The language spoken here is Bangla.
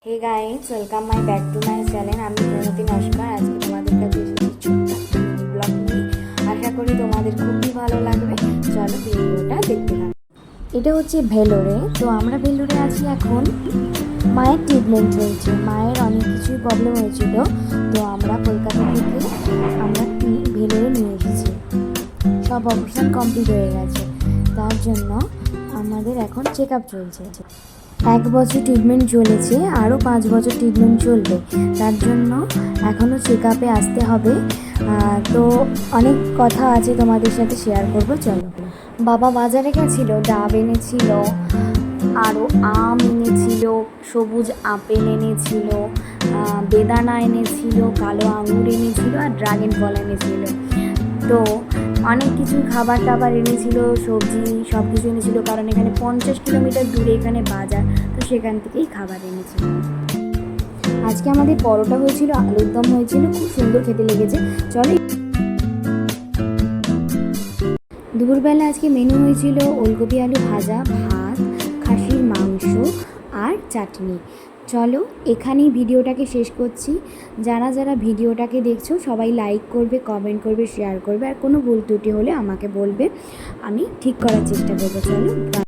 Hey guys, welcome my back to my channel. আমি প্রণতি নস্কর। আজকে তোমাদের কাছে এসেছি ছোট্ট ব্লগ নিয়ে। আশা করি তোমাদের খুবই ভালো লাগবে। চলো ভিডিওটা দেখতে থাকো। এটা হচ্ছে ভেলোরে। তো আমরা ভেলোরে আছি এখন। মায়ের ট্রিটমেন্ট চলছে। মায়ের অনেক কিছুই প্রবলেম হয়েছিল, তো আমরা কলকাতা থেকে আমরা ভেলোরে নিয়ে এসেছি। সব অপারেশন কমপ্লিট হয়ে গেছে, তার জন্য আমাদের এখন চেক আপ চলছে। 1 বছর ট্রিটমেন্ট চলেছে, আরও 5 বছর ট্রিটমেন্ট চলবে। তার জন্য এখনও চেক আপে আসতে হবে। তো অনেক কথা আছে তোমাদের সাথে শেয়ার করবো, চলো। বাবা বাজারে গেছিলো, ডাব এনেছিল, আরও আম এনেছিল, সবুজ আপেল এনেছিল, বেদানা এনেছিল, কালো আঙুর এনেছিল আর ড্রাগন ফল এনেছিল। তো অনেক কিছু খাবার টাবার এনেছিল, সবজি সব কিছু এনেছিল, কারণ এখানে 50 কিলোমিটার দূরে এখানে বাজার, তো সেখান থেকেই খাবার এনেছিল। আজকে আমাদের পরোটা হয়েছিল, আলুর দম হয়েছিল, খুব সুন্দর খেতে লেগেছে। চলো। দুপুরবেলা আজকে মেনু হয়েছিল ওলকপি আলু ভাজা, ভাত, খাসির মাংস আর চাটনি। চলো, এখানেই ভিডিওটাকে শেষ করছি। যারা যারা ভিডিওটাকে দেখছো সবাই লাইক করবে, কমেন্ট করবে, শেয়ার করবে, আর কোনো ভুল ত্রুটি হলে আমাকে বলবে, আমি ঠিক করার চেষ্টা করবো। চলো।